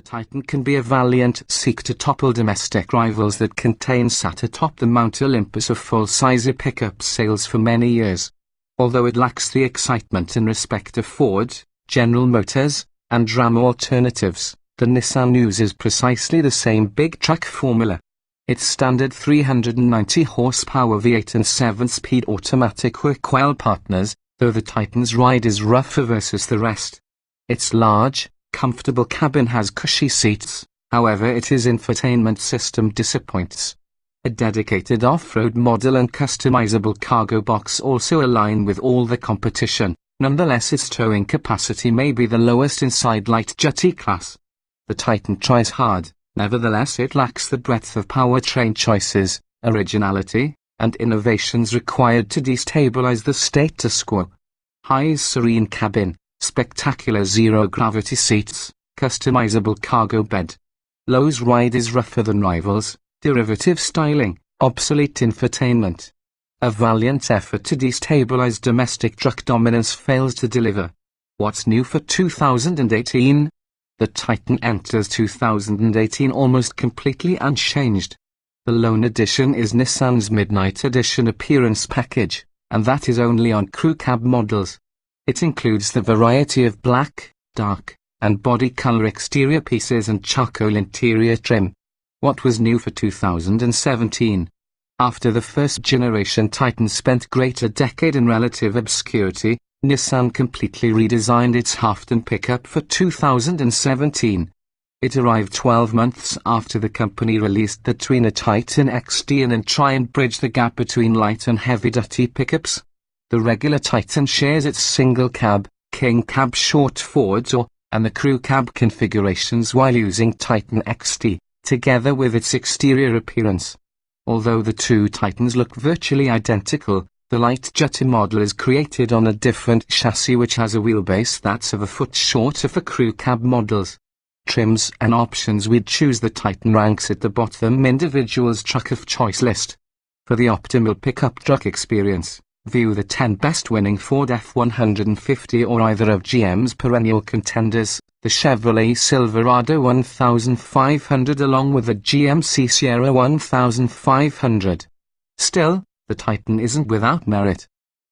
Titan can be a valiant seek to topple domestic rivals that contain sat atop the Mount Olympus of full-size pickup sales for many years. Although it lacks the excitement in respect of Ford, General Motors, and Ram alternatives, the Nissan uses precisely the same big truck formula. Its standard 390 horsepower V8 and 7-speed automatic work well partners, though the Titan's ride is rougher versus the rest. Its large, comfortable cabin has cushy seats, however its infotainment system disappoints. A dedicated off-road model and customizable cargo box also align with all the competition. Nonetheless, its towing capacity may be the lowest inside light-duty class. The Titan tries hard, nevertheless it lacks the breadth of powertrain choices, originality, and innovations required to destabilize the status quo. High's serene cabin, spectacular zero-gravity seats, customizable cargo bed. Low's ride is rougher than rivals, derivative styling, obsolete infotainment. A valiant effort to destabilize domestic truck dominance fails to deliver. What's new for 2018? The Titan enters 2018 almost completely unchanged. The lone addition is Nissan's Midnight Edition appearance package, and that is only on crew cab models. It includes the variety of black, dark, and body color exterior pieces and charcoal interior trim. What was new for 2017? After the first-generation Titan spent greater decade in relative obscurity, Nissan completely redesigned its Hafton pickup for 2017. It arrived 12 months after the company released the tweener Titan XD and try and bridge the gap between light and heavy-duty pickups. The regular Titan shares its single cab, king cab short forward door, and the crew cab configurations while using Titan XD, together with its exterior appearance. Although the two Titans look virtually identical, the light-duty model is created on a different chassis which has a wheelbase that's of a foot shorter for crew cab models. Trims and options we'd choose. The Titan ranks at the bottom individual's truck of choice list. For the optimal pickup truck experience, view the 10 best winning Ford F-150 or either of GM's perennial contenders, the Chevrolet Silverado 1500 along with the GMC Sierra 1500. Still, the Titan isn't without merit.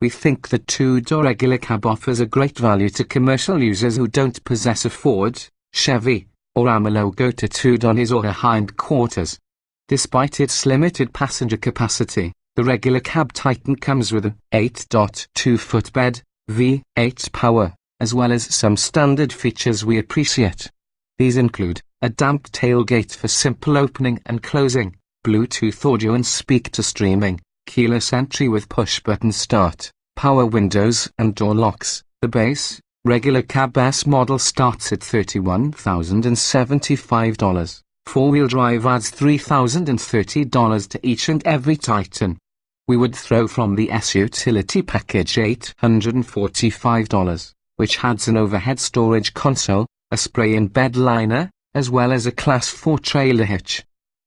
We think the two-door regular cab offers a great value to commercial users who don't possess a Ford, Chevy, or Ram logo tattooed on his or her hindquarters. Despite its limited passenger capacity, the regular cab Titan comes with a 8.2-foot bed, V8 power, as well as some standard features we appreciate. These include a damp tailgate for simple opening and closing, Bluetooth audio and speak-to streaming, keyless entry with push-button start, power windows and door locks. The base, regular cab S model starts at $31,075. Four-wheel drive adds $3,030 to each and every Titan. We would throw from the S utility package $845, which adds an overhead storage console, a spray-in bed liner, as well as a Class 4 trailer hitch.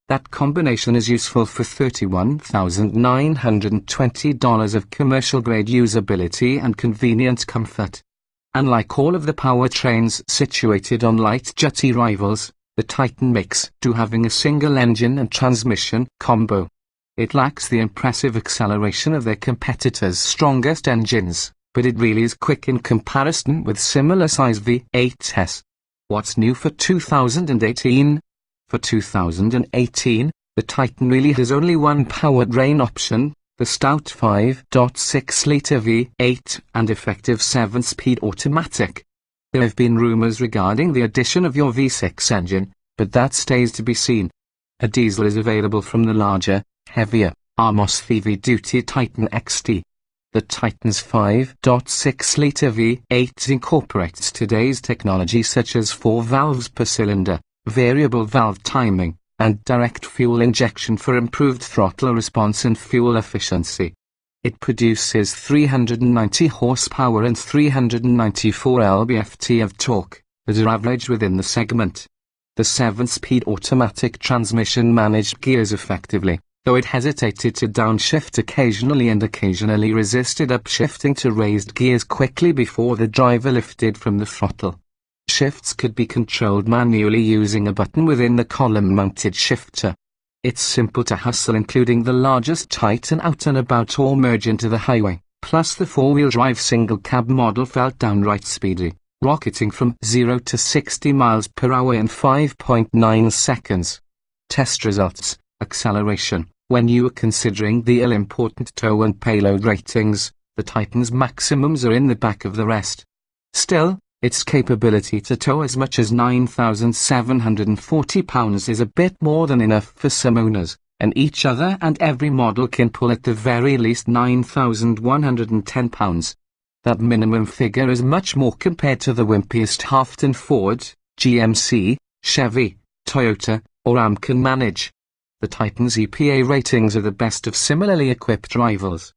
That combination is useful for $31,920 of commercial-grade usability and convenient comfort. Unlike all of the powertrains situated on light-duty rivals, the Titan makes do having a single engine and transmission combo. It lacks the impressive acceleration of their competitors' strongest engines, but it really is quick in comparison with similar-size V8s. What's new for 2018? For 2018, the Titan really has only one powertrain option, the stout 5.6-litre V8 and effective 7-speed automatic. There have been rumors regarding the addition of your V6 engine, but that stays to be seen. A diesel is available from the larger, heavier, almost heavy-duty Titan XD. The Titan's 5.6-litre V8 incorporates today's technology such as 4 valves per cylinder, variable valve timing, and direct fuel injection for improved throttle response and fuel efficiency. It produces 390 horsepower and 394 lb-ft of torque, that are average within the segment. The 7-speed automatic transmission managed gears effectively, though it hesitated to downshift occasionally and occasionally resisted upshifting to raised gears quickly before the driver lifted from the throttle. Shifts could be controlled manually using a button within the column-mounted shifter. It's simple to hustle, including the largest Titan out and about or merge into the highway, plus the four-wheel drive single-cab model felt downright speedy, rocketing from 0 to 60 miles per hour in 5.9 seconds. Test results: acceleration. When you are considering the all-important tow and payload ratings, the Titan's maximums are in the back of the rest. Still, its capability to tow as much as 9,740 pounds is a bit more than enough for some owners, and each other and every model can pull at the very least 9,110 pounds. That minimum figure is much more compared to the wimpiest Hafton Ford, GMC, Chevy, Toyota, or Ram can manage. The Titan's EPA ratings are the best of similarly equipped rivals.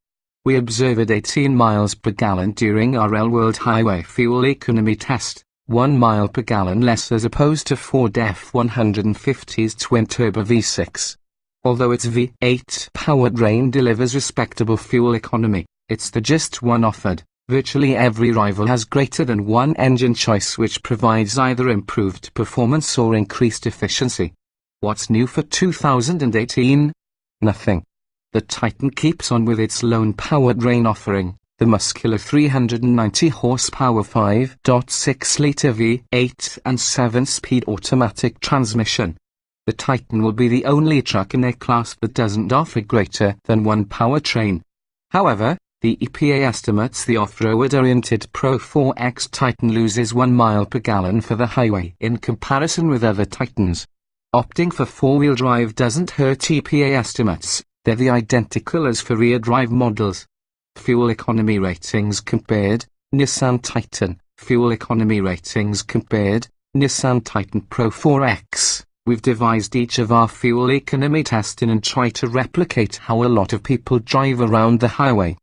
We observed 18 miles per gallon during our real-world highway fuel economy test, 1 mile per gallon less as opposed to Ford F-150's twin-turbo V6. Although its V8 powertrain delivers respectable fuel economy, it's the just one offered. Virtually every rival has greater than one engine choice which provides either improved performance or increased efficiency. What's new for 2018? Nothing. The Titan keeps on with its lone powertrain offering, the muscular 390 horsepower 5.6-litre V8 and 7-speed automatic transmission. The Titan will be the only truck in their class that doesn't offer greater than one powertrain. However, the EPA estimates the off-road-oriented Pro 4X Titan loses 1 mile per gallon for the highway in comparison with other Titans. Opting for four-wheel drive doesn't hurt EPA estimates, they're the identical as for rear-drive models. Fuel economy ratings compared, Nissan Titan, fuel economy ratings compared, Nissan Titan Pro 4X. We've devised each of our fuel economy testing and try to replicate how a lot of people drive around the highway.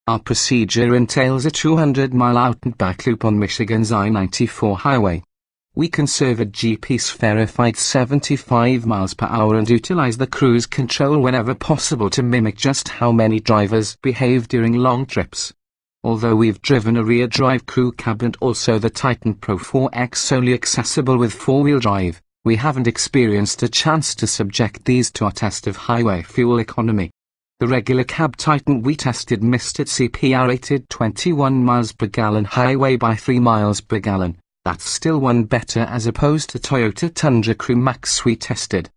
Our procedure entails a 200-mile out-and-back loop on Michigan's I-94 highway. We conserve a GPS-verified 75 miles per hour and utilize the cruise control whenever possible to mimic just how many drivers behave during long trips. Although we've driven a rear-drive crew cab and also the Titan Pro 4X solely accessible with four-wheel drive, we haven't experienced a chance to subject these to our test of highway fuel economy. The regular cab Titan we tested missed its EPA-rated 21 miles per gallon highway by 3 miles per gallon. That's still one better as opposed to Toyota Tundra Crew Max we tested.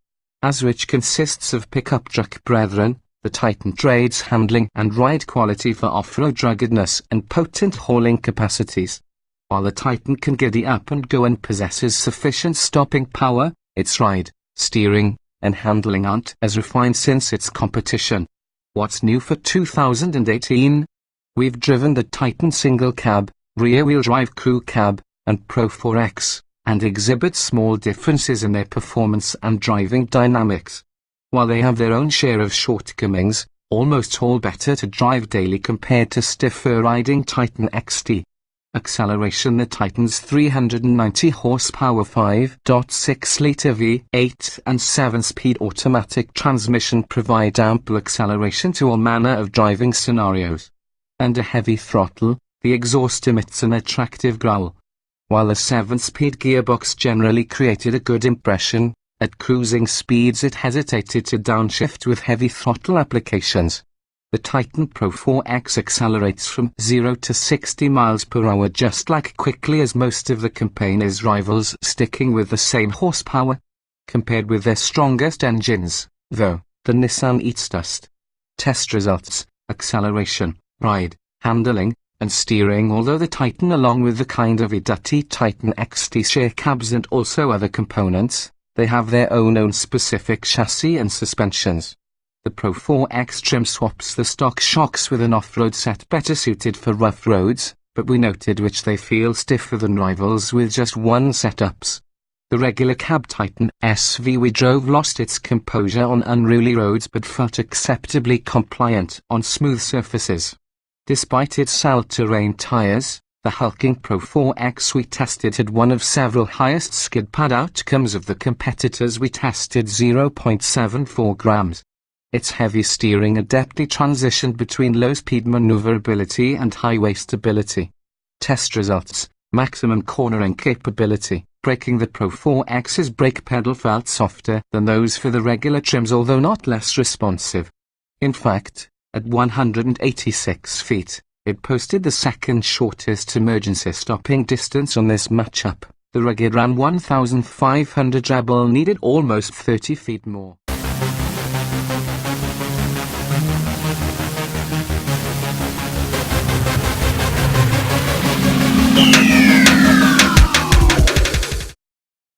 As which consists of pickup truck brethren, the Titan trades handling and ride quality for off-road ruggedness and potent hauling capacities. While the Titan can giddy up and go and possesses sufficient stopping power, its ride, steering, and handling aren't as refined since its competition. What's new for 2018? We've driven the Titan single cab, rear-wheel drive crew cab, and Pro 4X, and exhibit small differences in their performance and driving dynamics. While they have their own share of shortcomings, almost all better to drive daily compared to stiffer riding Titan XT. Acceleration: the Titan's 390 horsepower 5.6-litre V8 and 7-speed automatic transmission provide ample acceleration to all manner of driving scenarios. Under heavy throttle, the exhaust emits an attractive growl. While the 7-speed gearbox generally created a good impression, at cruising speeds it hesitated to downshift with heavy throttle applications. The Titan Pro 4X accelerates from 0 to 60 miles per hour just like quickly as most of the company's rivals, sticking with the same horsepower. Compared with their strongest engines, though, the Nissan eats dust. Test results: acceleration, ride, handling, and steering. Although the Titan, along with the kind of Duty Titan XT, share cabs and also other components, they have their own specific chassis and suspensions. The Pro 4X trim swaps the stock shocks with an off-road set better suited for rough roads, but we noted which they feel stiffer than rivals with just one setups. The regular cab Titan SV we drove lost its composure on unruly roads but felt acceptably compliant on smooth surfaces. Despite its all-terrain tires, the hulking Pro 4X we tested had one of several highest skid pad outcomes of the competitors we tested, 0.74 grams. Its heavy steering adeptly transitioned between low-speed maneuverability and highway stability. Test results: Maximum cornering capability. Braking. The Pro 4X's brake pedal felt softer than those for the regular trims, although not less responsive. In fact, at 186 feet, it posted the second shortest emergency stopping distance on this matchup. The rugged ran 1,500 treble needed almost 30 feet more.